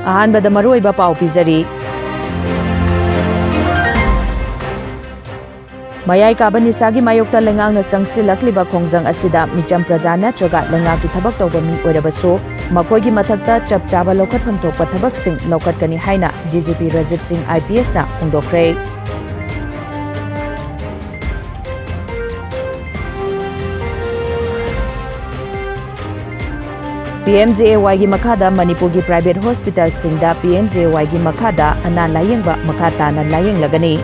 अहानबदा मरुओइबा पाउ पिजरी मयाई काबा निसागी मायोक्ता लेंगांगना संगसिलक्लिबा खोंजंग असिदा मिचम प्रजा नत्रगा लेंगाकी थबक तौबा मी ओइरबसो मखोइगी मथक्ता चप चाबा लौखटफम थोकपा थबकसिंग लौखटकनी हाइना डीजीपी राजीव सिंह IPS ना फोंदोखरे PMJAY की मखादा मणिपुर की प्राइवेट हॉस्पिटल सिंगदा PMJAY की मखादा अना लायंगबा मखाताना लायंग लगनी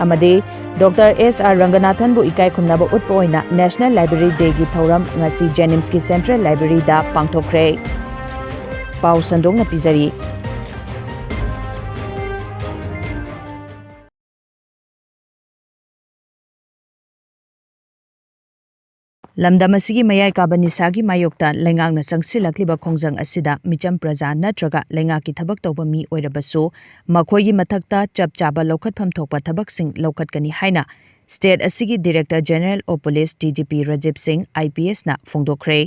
अमदे डॉक्टर SR रंगनाथन बु इकाई खुमनाबा उत्पा ओइना नेशनल लाइब्रेरी डे की थौरम ngasi JNIMS की सेंट्रल लाइब्रेरी दा पांगथोखरे पाउ संदोंगना पिजरी लमदम असिगी मयाई काबा निसागी मायोक्ता लेंगांगना संगसिलक्लिबा खोंजंग असिदा मिचम प्रजा नत्रगा लेंगाकी थबक तौबा मी ओइरबसो मखोइगी मथक्ता चप चाबा लौखटफम थोकपा थबकसिंग लौखटकनी हाइना स्टेट असिगी director general of police DGP Rajiv Singh IPS ना फोंदोखरे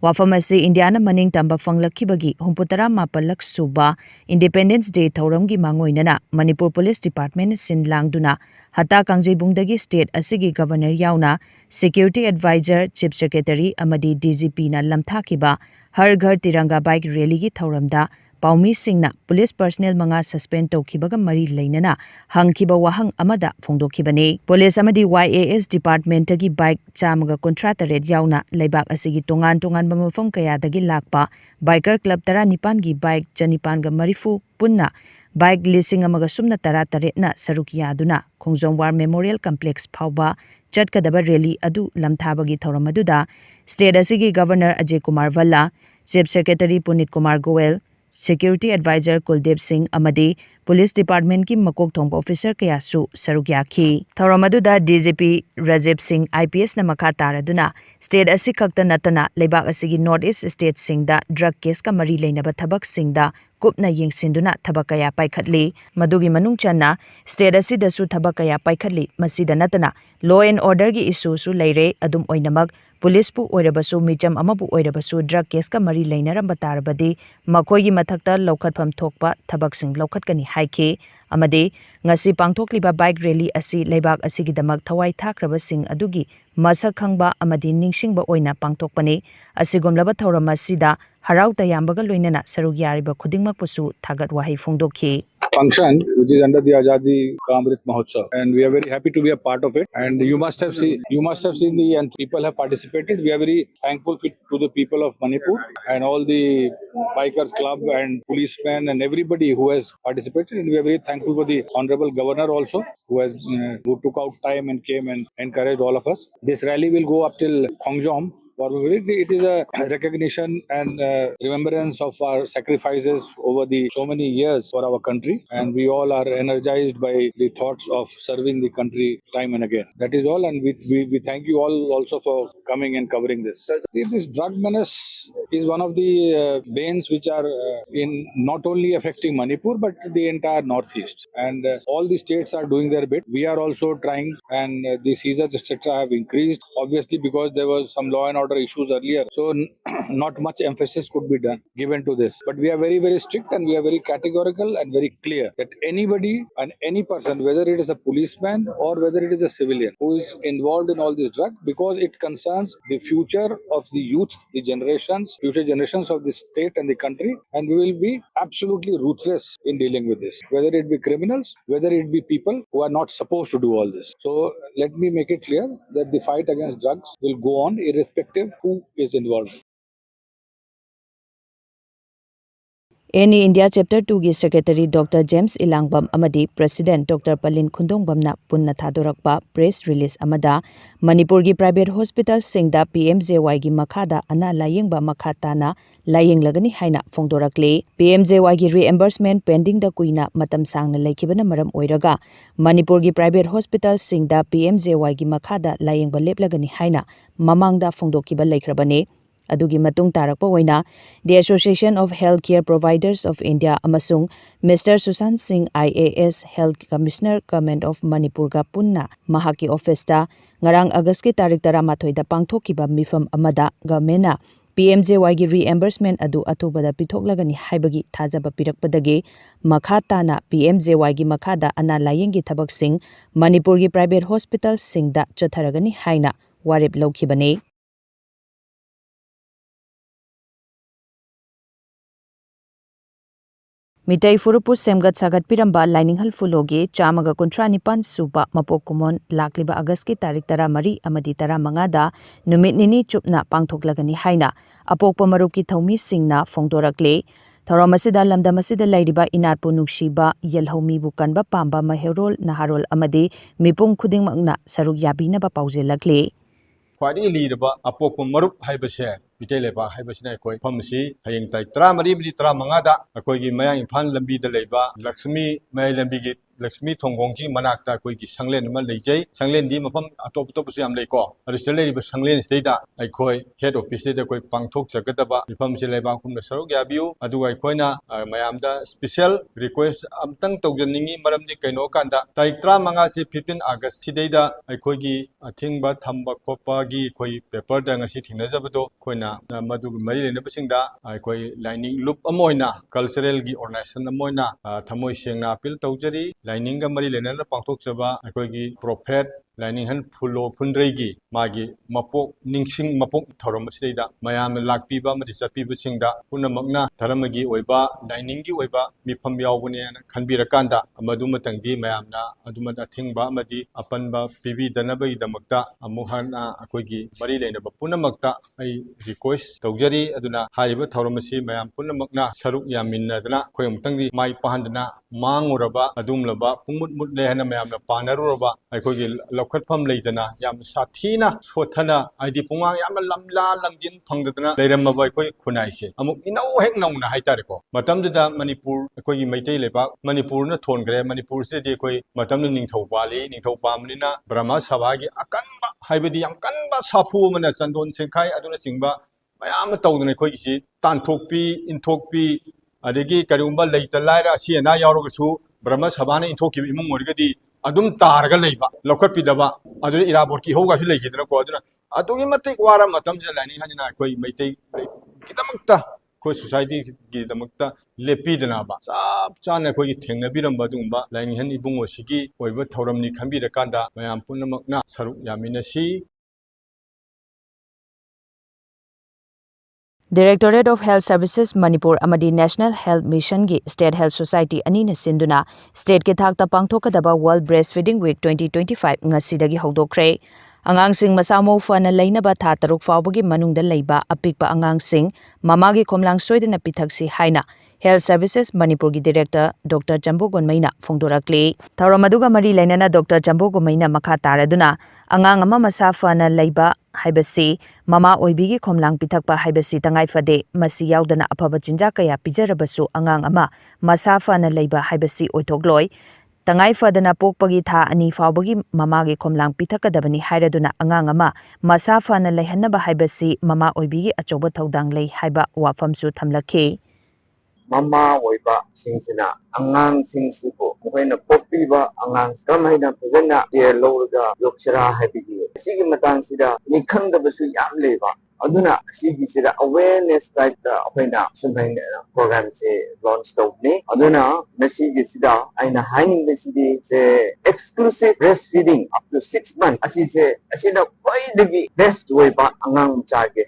वाफम असी इंडियाना मनिंग तंबा फंगलखिबगी 69 सुबा इंडिपेंडेंस डे थौरमगी मांगोइनना मणिपुर पुलिस डिपार्टमेंट सिनलांगदुना हता कांगजेबुंगदगी स्टेट असिगी गवर्नर याउना सिक्योरिटी एडवाइजर चीफ सेक्रेटरी अमदी DGP ना लमथाखिबा हर घर तिरंगा बाइक रैली की थौरमदा पाउमी सिंगना पुलिस पर्सनल मंगा सस्पेंड तौखिबगा मरी लेनना हंगखिबा वाहंग अमदा फोंदोखिबने पुलिस अमदी YAS डिपार्टमेंट की बाइक चामगा कॉन्ट्राक्टरेट याउना लेबाक असिगी तोंगान तोंगान मफम कयादगी लाकपा बाइकर क्लब 19 की बाइक 940 पुन्ना बाइक 1,000 ना सरुक यादुना खोंजोंग वार मेमोरियल कॉम्प्लेक्स फाउबा चटकदबा रैली अदु लमथाबगी थौरम अदुदा स्टेट असिगी governor Ajay Kumar Bhalla chief secretary Puneet Kumar Goyal security adviser Kuldeep Singh अमदी पुलिस डिपार्टमेंट की मकोक थोंबा ऑफिसर कयासु सरुक याखी थौरम अदुदा DGP राजीव सिंह IPS ना मखा तारदुना स्टेट असि खक्ता नतना लेबाक असिगी नॉर्थ ईस्ट स्टेट सिंगदा ड्रग केस का मरी लेनबा थबक सिंगदा कुपना येंगसिंदुना थबक कया पाइखटली मदुगी मनुंग चन्ना स्टेट असिदसु थबक कया पाइखटली मसिदा नतना लॉ एंड ऑर्डर की इशूसु लेरे अदुम ओइनमक पुलिस पु ओइरबसु मिचम अमबु ओइरबसु ड्रग केस का मरी लेनरम बतारबदी मखोइगी मथक्ता लौखटफम थोकपा थबकसिंग लौखटकनी हाइखे अमदे ngasi पांगथोकलिबा बाइक रैली असि लेबाक असिगिदमक थवाई थाख्रबसिंग अदुगी मसक खंगबा अमदि निंगसिंगबा ओइना पांगथोकपने असिगुमलबा थौरम असिदा हराउ तयामबगा लोइनना सरुक यारिबा खुदिंगमकपुसु थागत वाहै फोंदोखि function which is under the Azadi Ka Amrit Mahotsav, and we are very happy to be a part of it. And you must have seen the and people have participated. We are very thankful to the people of Manipur and all the bikers club and policemen and everybody who has participated. And we are very thankful for the honorable governor also who took out time and came and encouraged all of us. This rally will go up till Khongjom. It is a recognition and remembrance of our sacrifices over the so many years for our country, and we all are energized by the thoughts of serving the country time and again. That is all, and we thank you all also for coming and covering this. This drug menace is one of the banes which are in not only affecting Manipur but the entire northeast, and all the states are doing their bit. We are also trying, and the seizures etc. have increased, obviously because there was some law and order issues earlier, so not much emphasis could be given to this. But we are very, very strict, and we are very categorical and very clear that anybody and any person, whether it is a policeman or whether it is a civilian who is involved in all this drug, because it concerns the future of the youth, the future generations of the state and the country, and we will be absolutely ruthless in dealing with this, whether it be criminals, whether it be people who are not supposed to do all this. So let me make it clear that the fight against drugs will go on irrespective who is involved. Any India chapter 2 की secretary doctor James Ilangbam अमदी president doctor Palin खुंदोंगबमना पुन्ना थादोरकपा press release अमदा मणिपुर की private hospital सिंगदा PMJAY की मखादा अना लायेंगबा मखाताना लायेंगलगनी हाइना फोंदोरकले PMJAY की रिएम्बर्समेंट पेंडिंग द कुइना मतम सांगना लेखिबना मरम ओइरगा मणिपुर की प्राइवेट हॉस्पिटल सिंगदा PMJAY की मखादा लायेंगबा लेपलगनी हाइना ममांगदा फोंदोकिबा लेखरबने Adugi matung tarakpa oina the Association of Healthcare Providers of India amasung Mr. Sushant Singh IAS Health Commissioner Government of Manipur ga punna mahaki office ta ngarang August ki tarik 13 da pangthokiba mifam amada government PMJAY gi reimbursement adu atubada pithoklagani haibagi thajaba pirakpadagi makha tana PMJAY gi makhada ana layeng gi thabak sing Manipur gi private hospital singda chatharagani haina warip laukhibane. Mitai Furupu Semgat Sagat Piramba Lining Hal Fulogi Chamaga Kontra Nipan Suba Mapok Kumon Lakliba Agaski Tarik Tara Mari Amadi Tara Mangada Numit Nini Chupna Pangthoklagani Haina Apokpa Maruki Thaumi Singna Fongdorakle Tharamasida Lamdamasida Laidiba Inarpu Nukshiba Yelhomi Bukanba Pamba Maherol Naharol Amadi Mipung Khuding Magna Saruk Yabina Ba Pauzelakle Kwadi leaderba apok marup haibase Vitelepa haibasina koi pharmacy hayeng tai tra mari bili tra mangada akoi gi maya imphal lambi da leiba Lakshmi may lambi gi Lakshmi thonggongji manakta koi gi sanglen ma leijai sanglen di mafam atop top siam leiko arisle ri sanglen state ai koi head office da koi pangthok jagadaba pharmacy leiba kum na sarok yabiu adu ai koina mayam da special request amtang tawjaningi maram di kaino kanda tai tra manga si 15 August sideida ai koi gi athingba thamba khopa gi koi paper da ngasi thinajabado koina madu mari lena basingda koi lining loop amoina cultural gi organization amoina thamoi sengna appeal tawjari lining ga mari lena pangthok chaba koi gi prophet lining han phulo phunrei magi mapok ningsing mapok thorom sida mayam lakpiba mari chapiba singda punamakna dharamagi oiba lining gi oiba mifam yawbune khanbirakanda amadu matangdi mayamna adumata thingba amadi apanba pibi danabai damakta amuhana akoigi mari lena punamakta ai request tawjari aduna hariba thoramasi mayam punamakna saruk yaminadana khoi mutangdi mai pahandana manguraba adumlaba pumut mutle hana mayamna panaruraba akoigi lokhatpham leidana yam sathina sothana aidi pungang yam lamla langjin phangdana leiramaba koi khunaise amuk inau hek nauna haitareko matamda manipur koi maitai leba manipur na thongre manipur se de koi matamna ningthau pamnina brahma sabha gi akanba haibadi yam kanba safu mana chandon sengkhai aduna chingba mayam tawdana koi gi tanthokpi inthokpi adegi karumba leita laira siena yawrogasu brahma sabha na inthokki imung orgadi adum targa leiba lokapidaba adu irabor ki hoga su leikidna ko aduna atugi matik wara matam je lani hanina koi maitai kidamakta koi society ki damakta lepidna ba sab chana koi thengna biramba dumba lani han ibungo sigi oiba thoramni khambira kanda mayam punamakna saruk yaminasi. Directorate of Health Services Manipur Amadi National Health Mission gi State Health Society anina sinduna state ke thakta pangthokadaba World Breastfeeding Week 2025 ngasidagi hawdokre angangsing masamo fana leinaba tha taruk fawbagi manungda leiba apikpa angangsing mamagi khomlang soidena pithaksi haina Health Services Manipur gi Director Dr. Jambu Gonmaina Fongdorakle Thauramaduga mari leinana Dr. Jambu Gonmaina makha taraduna angang ama masa fana leiba haibasi mama oibigi khomlang pithakpa haibasi tangai fade masi yaudana afaba chinja kaya pijarabasu angang ama masa fana leiba haibasi oithokloi tangai fadana pokpagi tha ani fawbagi mamagi khomlang pithakadabani hairaduna angang ama masa fana leihanaba haibasi mama oibigi achoba thodang lei haiba wafamsu thamlakhi mama oiba singsina angang singsibo moina popiba angang kamaina phajana ye lowga yokchara habigi sigi matang sida nikhangda basu yam leba aduna sigi sida awareness type da apaina sumaina program se launch tawni aduna message sida aina hiding message se exclusive breastfeeding up to 6 months asina quite best way ba angang chage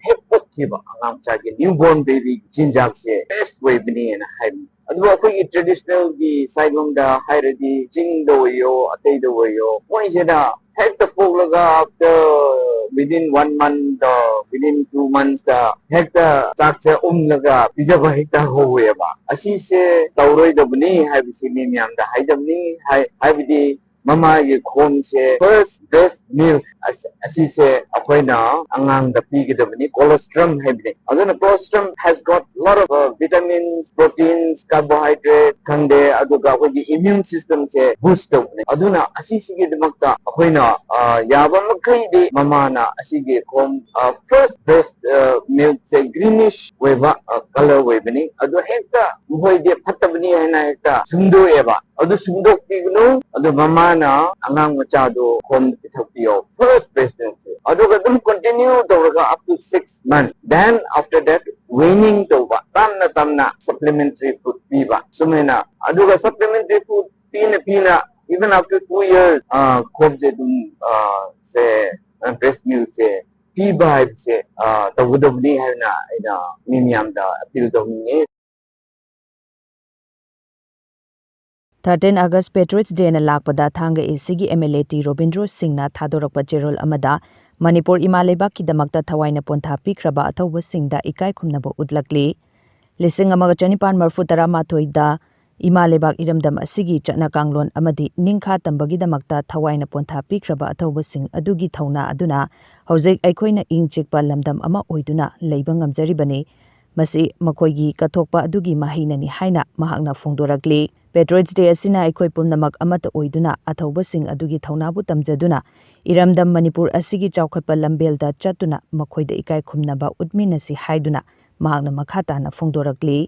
kiba angang chage newborn baby jinjak se best way bini na hai adu akoi traditional gi sailong da hairadi jing do yo atei do yo poi jeda head the polaga after within 1 month within 2 months da head the chakse laga bijaba hita howe ba asi se tauroi da bni hai bisi mi myam da hai jamni hai bidi mama ye khom se first breast milk asi se akoina angang da pi gidabni colostrum hebne aduna colostrum has got lot of vitamins proteins carbohydrate khande aduga akogi immune system se boost tawne aduna asi sige damakta akoina yaba makai de mama na asi ge khom first breast milk se greenish weba color webni adu hekta mohoi de phatabni haina hekta sundo eba adu sundo pigno adu mama na angang macha do khom pithapio first breast milk adu gadum continue tawraga up to 6 months then after that weaning tawba tamna supplementary food piba sumena adu ga supplementary food pina even after 2 years khom se dum se breast milk se piba se tawudobni haina ina mimiam da appeal tawni 13 August Patriots Day na lakpada thanga ACG MLAT Robindro Singh na thadorokpa cherol amada Manipur Imalebak kidamakta thawaina pontha pikraba athoba singda ikai khumnaba utlakli lising amaga chanipan marfu taramathoi da Imalebak iramdam asigi chana kanglon amadi ningkha tambagi damakta thawaina pontha pikraba athoba sing adugi thauna aduna hojek aikhoina ingchikpa lamdam ama oiduna leiba ngamjaribani masi makhoigi kathokpa adugi mahinani haina mahakna phongdorakli Patriots Day asina aikoi pumnamak amata oiduna athoba sing adugi thaunabu tamjaduna iramdam Manipur asigi chawkhatpa lambelda chatuna makhoida ikai khumnaba utminasi haiduna mahakna makhata na phongdorakli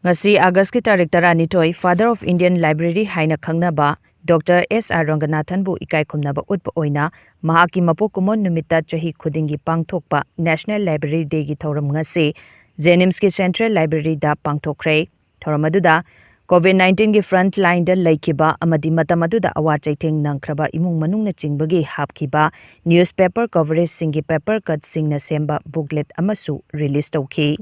ngasi August ki tarik tarani toy Father of Indian Library haina khangnaba Dr. S.R. Ranganathan bu ikai khumnaba utpa oina mahaki mapokumon numita chahi khudingi pangthokpa National Library Day gi thoram ngase JNIMS ki Central Library da pangthokre thoramaduda COVID-19 ki front line da laikiba amadi matamaduda awa chaitheng nangkraba imung manungna chingbagi hapkiba newspaper coverage singi paper cut singna semba booklet amasu release tawki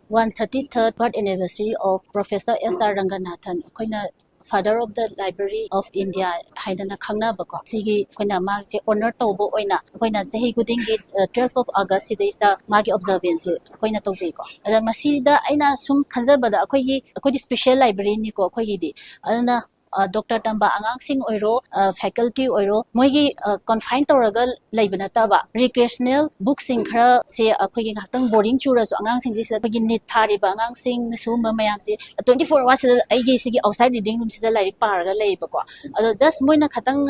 133rd birth anniversary of Professor S.R. Ranganathan koina Father of the Library of India haidana khangna bako sigi koina magse honor tawbo oina koina jahi gudingi 12th of August sidaista magi observance koina tawjei ko ada masida aina sum khanjabada akoigi special library ni ko akoigi di adana Dr. Tamba angang sing oiro faculty oiro moigi confined toraga laibana taba recreational book sing khara se akoigi ngatang boarding chura so angang sing jisa akoigi nit thari ba angang sing suma mayam se 24 hours aigi sigi outside reading room sida like paraga leiba ko ado just moina khatang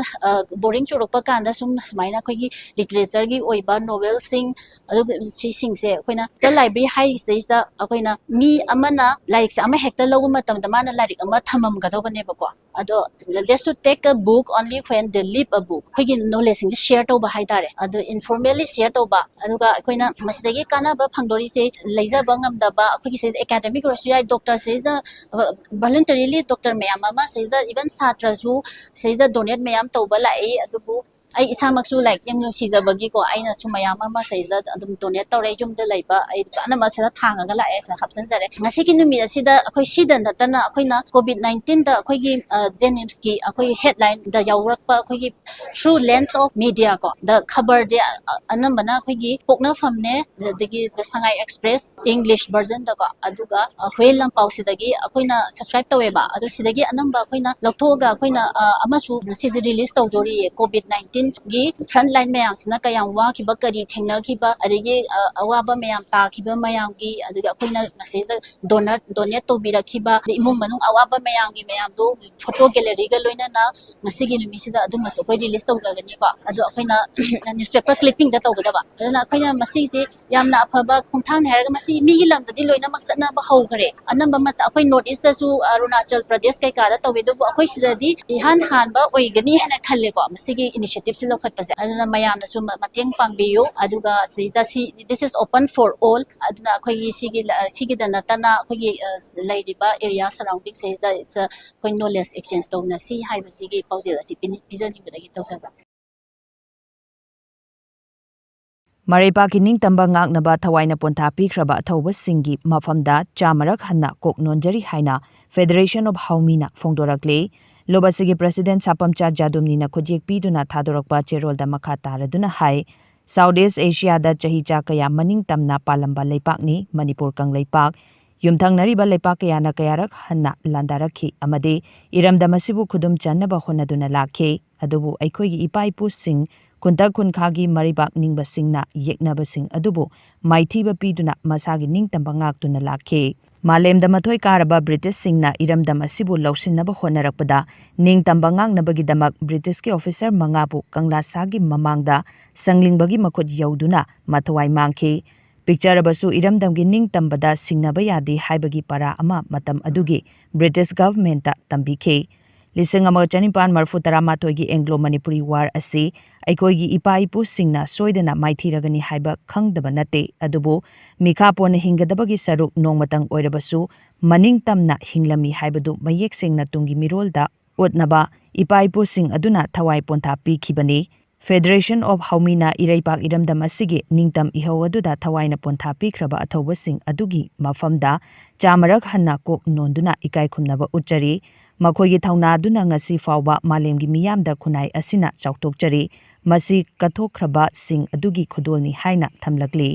boarding chura pa kanda sum maina akoigi literature gi oiba novel sing ado si sing se koina the library high stage da akoina mi amana like se ama hekta logo matam da mana like ama thamam ga do bane ba ko ado they should take a book only when they leave a book koigi knowledge sing share to ba haidare ado informally share to ba aduga koina masidagi kana ba phangdori se leija bangam da ba koigi se academic rosia doctor says the voluntarily doctor mayam ama says the even satra su says the donate mayam to ba lai adubu ai isamaksu like yam sijabagi ko aina su mayam ama says that adum donate tawre jum da laiba ai ana ma sida thanga ga la ai hapsan jare ngasi ki numi asida akoi sida natana akoina COVID-19 da akoigi JNIMS ki akoi headline da yawrakpa akoigi through lens of media ko the khabar de anambana akoigi pokna famne degi the Sangai Express English version da ko aduga hwelam pausidagi akoina subscribe taweba adu sidagi anamba akoina loktoga akoina amasu siji release tawdori COVID-19 gi frontline mayam sina kayam wa ki bakari thengna ki ba adigi awaba mayam ta ki ba mayam gi aduga akoina message donate to birakhiba imung manung awaba mayam gi mayam do photo gallery ga loina na ngasi gi numi sida adu maso koi release tawjagani ko adu akoina newspaper clipping da tawgadaba adana akoina masi se yamna afaba khongthang heraga masi mi gi lamda di loina maksana ba hawgare anamba mata akoi north east su Arunachal Pradesh kai ka da tawbe do akoi sida di ihan han ba oigani hana khalle ko masi gi initiative se lokhat pase aduna mayam na su mateng pangbiyo aduga si this is open for all aduna akoi sigi da natana akoi laidiba area surrounding says that it's a knowledge exchange to na si hai ba sigi paujela si pizani badagi tawsaba Maripaki ning tamba ngaknaba thawaina pontha pikraba athoba singi mafamda chamarak hanna kok nonjari haina Federation of Haumina phongdorakle lobasigi President Sapamcha Jadumni na khojek piduna thadorakpa cherolda makha taraduna hai Southeast Asia da chahi cha kaya maning tamna palamba leipakni Manipur kang leipak ꯌꯨꯝꯊꯪꯅꯔꯤꯕ ꯂꯩꯄꯥꯛ ꯀꯌꯥꯅ ꯀꯌꯥꯔꯛ ꯍꯟꯅ ꯂꯥꯟꯗꯥꯔꯛꯈꯤ ꯑꯃꯗꯤ ꯏꯔꯝꯗꯝ ꯑꯁꯤꯕꯨ ꯈꯨꯗꯨꯝ ꯆꯟꯅꯕ ꯍꯣꯠꯅꯗꯨꯅ ꯂꯥꯛꯈꯤ ꯑꯗꯨꯕꯨ ꯑꯩꯈꯣꯏꯒꯤ ꯏꯄꯥ-ꯏꯄꯨꯁꯤꯡ ꯈꯨꯟꯇꯛ ꯈꯨꯟꯈꯥꯒꯤ ꯃꯔꯩꯕꯥꯛ ꯅꯤꯡꯕꯁꯤꯡꯅ ꯌꯦꯛꯅꯕꯁꯤꯡ ꯑꯗꯨꯕꯨ ꯃꯥꯏꯊꯤꯕ ꯄꯤꯗꯨꯅ ꯃꯁꯥꯒꯤ ꯅꯤꯡꯇꯝꯕ ꯉꯥꯛꯇꯨꯅ ꯂꯥꯛꯈꯤ ꯃꯥꯂꯦꯝꯗ ꯃꯊꯣꯏ ꯀꯥꯔꯕ ꯕ꯭ꯔꯤꯇꯤꯁꯁꯤꯡꯅ ꯏꯔꯝꯗꯝ ꯑꯁꯤꯕꯨ ꯂꯧꯁꯤꯟꯅꯕ ꯍꯣꯠꯅꯔꯛꯄꯗ ꯅꯤꯡꯇꯝꯕ ꯉꯥꯛꯅꯕꯒꯤꯗꯃꯛ ꯕ꯭ꯔꯤꯇꯤꯁꯀꯤ ꯑꯣꯐꯤꯁꯔ 5ꯕꯨ ꯀꯪꯂꯥꯁꯥꯒꯤ ꯃꯃꯥꯡꯗ ꯁꯪꯂꯤꯡꯕꯒꯤ ꯃꯈꯨꯠ ꯌꯧꯗꯨꯅ ꯃꯊꯋꯥꯏ ꯃꯥꯡꯈꯤ ꯄꯤꯛꯆꯔꯕꯁꯨ ꯏꯔꯝꯗꯝꯒꯤ ꯅꯤꯡꯇꯝꯕꯗ ꯁꯤꯡꯅꯕ ꯌꯥꯗꯦ ꯍꯥꯏꯕꯒꯤ ꯄꯥꯔꯥ ꯑꯃ ꯃꯇꯝ ꯑꯗꯨꯒꯤ ꯕ꯭ꯔꯤꯇꯤꯁ ꯒꯚꯔꯟꯃꯦꯟꯠꯇ ꯇꯝꯕꯤꯈꯤ 1918ꯒꯤ ꯑꯦꯡꯒ꯭ꯂꯣ ꯃꯅꯤꯄꯨꯔꯤ ꯋꯥꯔ ꯑꯁꯤ ꯑꯩꯈꯣꯏꯒꯤ ꯏꯄꯥ-ꯏꯄꯨꯁꯤꯡꯅ ꯁꯣꯏꯗꯅ ꯃꯥꯏꯊꯤꯔꯒꯅꯤ ꯍꯥꯏꯕ ꯈꯪꯗꯕ ꯅꯠꯇꯦ ꯑꯗꯨꯕꯨ ꯃꯤꯈꯥꯄꯣꯟꯅ ꯍꯤꯡꯒꯗꯕꯒꯤ ꯁꯔꯨꯛ ꯅꯣꯡꯃꯇꯪ ꯑꯣꯏꯔꯕꯁꯨ ꯃꯅꯤꯡꯇꯝꯅ ꯍꯤꯡꯂꯝꯃꯤ ꯍꯥꯏꯕꯗꯨ ꯃꯌꯦꯛ ꯁꯦꯡꯅ ꯇꯨꯡꯒꯤ ꯃꯤꯔꯣꯜꯗ ꯎꯠꯅꯕ ꯏꯄꯥ-ꯏꯄꯨꯁꯤꯡ ꯑꯗꯨꯅ ꯊꯋꯥꯏ ꯄꯣꯟꯊꯥ ꯄꯤꯈꯤꯕꯅꯤ ꯐꯦꯗꯔꯦꯁꯟ ꯑꯣꯐ ꯍꯧꯃꯤꯅ ꯏꯔꯩꯄꯥꯛ ꯏꯔꯝꯗꯝ ꯑꯁꯤꯒꯤ ꯅꯤꯡꯇꯝ ꯏꯍꯧ ꯑꯗꯨꯗ ꯊꯋꯥꯏꯅ ꯄꯣꯟꯊꯥ ꯄꯤꯈ꯭ꯔꯕ ꯑꯊꯧꯕꯁꯤꯡ ꯑꯗꯨꯒꯤ ꯃꯐꯝꯗ ꯆꯥꯃꯔꯛ ꯍꯟꯅ ꯀꯣꯛ ꯅꯣꯟꯗꯨꯅ ꯏꯀꯥꯏ ꯈꯨꯝꯅꯕ ꯎꯠꯆꯔꯤ ꯃꯈꯣꯏꯒꯤ ꯊꯧꯅꯥ ꯑꯗꯨꯅ ꯉꯁꯤ ꯐꯥꯎꯕ ꯃꯥꯂꯦꯝꯒꯤ ꯃꯤꯌꯥꯝꯗ ꯈꯨꯟꯅꯥꯏ ꯑꯁꯤꯅ ꯆꯥꯎꯊꯣꯛꯆꯔꯤ ꯃꯁꯤ ꯀꯠꯊꯣꯛꯈ꯭ꯔꯕꯁꯤꯡ ꯑꯗꯨꯒꯤ ꯈꯨꯗꯣꯜꯅꯤ ꯍꯥꯏꯅ ꯊꯝꯂꯛꯂꯤ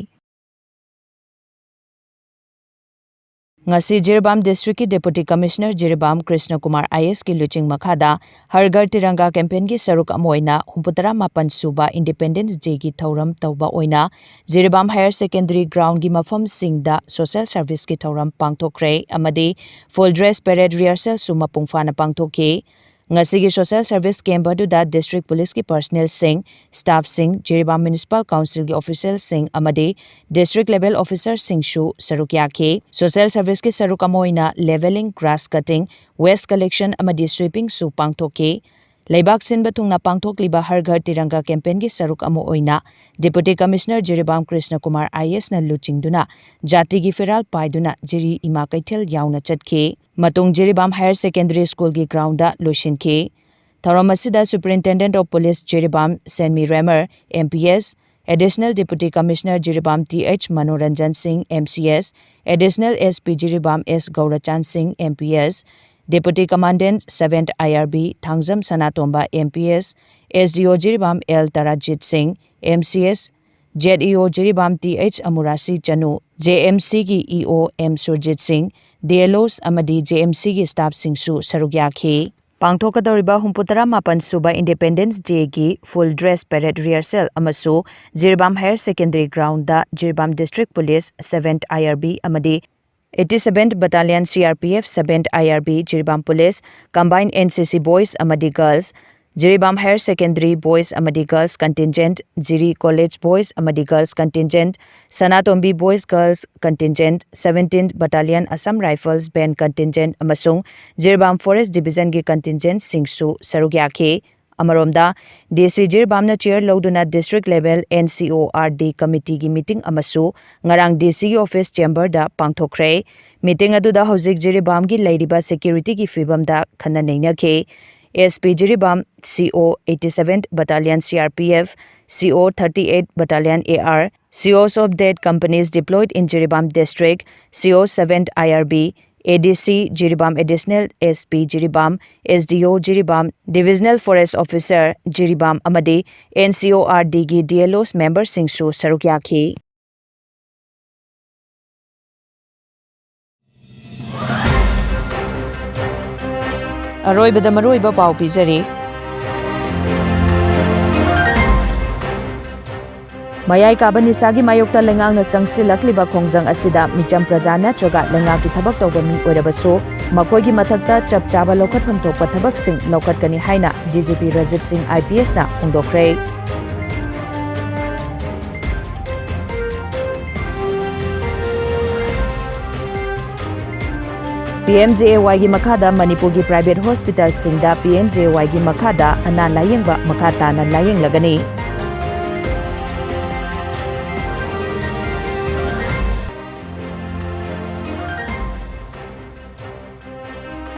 ngasi Jirbam District ki Deputy Commissioner Jirbam Krishna Kumar IS ki luching makhada Har Ghar Tiranga campaign ki saruk amoina 68 suba Independence Day ki thauram tauba oina Jirbam Higher Secondary Ground ki mafam singda social service ki thauram pangthokre amadi full dress parade rehearsal suma pungfana pangthokki ngasi ki social service camp aduda district police ki personnel sing staff sing Jirbam Municipal Council ki official sing amadi district level officer sing shu saruk yakhi social service ki saruk amoina leveling grass cutting waste collection amadi sweeping su pangthokki leibak sinba thungna pangthokliba Har Ghar Tiranga campaign ki saruk amo oina Deputy Commissioner Jirbam Krishna Kumar IS na luchingduna jati gi feral paiduna jiri ima kaithel yauna chatki matung Jirbam Higher Secondary School ki ground da lushinki thauram asida Superintendent of Police Jirbam Senmi Remer MPS Additional Deputy Commissioner Jirbam TH Manoranjan Singh MCS Additional SP Jirbam S Gaurachan Singh MPS Deputy Commandant 7th IRB Thangjam Sanatomba MPS SDO Jirbam L Tarajit Singh MCS ZEO Jirbam TH Amurasi Chanu JMC ki EO M Surjit Singh DLOs amadi JMC ki staff sing su saruk yakhi pangthokadoriba 68 suba Independence Day ki full dress parade rehearsal amasu Jirbam Higher Secondary Ground da Jirbam District Police 7th IRB amadi 87th Battalion CRPF 7th IRB Jirbam Police Combined NCC Boys amadi Girls Jirbam Higher Secondary Boys amadi Girls Contingent Jiri College Boys amadi Girls Contingent Sanatombi Boys Girls Contingent 17th Battalion Assam Rifles Band Contingent amasung Jirbam Forest Division gi Contingent singsu saruk yakhi amaromda DC Jirbam na chair loduna district level NCORD committee gi meeting amasu ngarang DC gi office chamber da pangthokre meeting aduda hojik Jirbam gi leiriba security gi fibam da khana neinakhe SP Jirbam CO 87th Battalion CRPF CO 38th Battalion AR COs of dead companies deployed in Jirbam district CO 7th IRB ADC Jirbam Additional SP Jirbam SDO Jirbam Divisional Forest Officer Jirbam amadi NCORD gi DLOs member singsu saruk yakhi Aroibada maroiba pau pizari Mayai Kabanisagi Mayokta Lengang na sangsilakliba khongjang asida micham praja natraga lengaki thabak tawba mi oirabaso makoigi mathakta chapchaba lokhatpham thokpa thabak sing lokatkani haina DGP Rajib Singh IPS na phungdokre PMJAY gi makhada Manipur gi private hospital singda PMJAY gi makhada ana layengba makhata na layeng lagani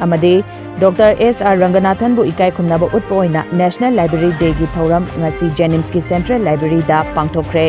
amadi Dr. S.R. Ranganathan bu ikai khumnaba utpa oina National Library Day gi thauram ngasi JNIMS ki Central Library da pangthokre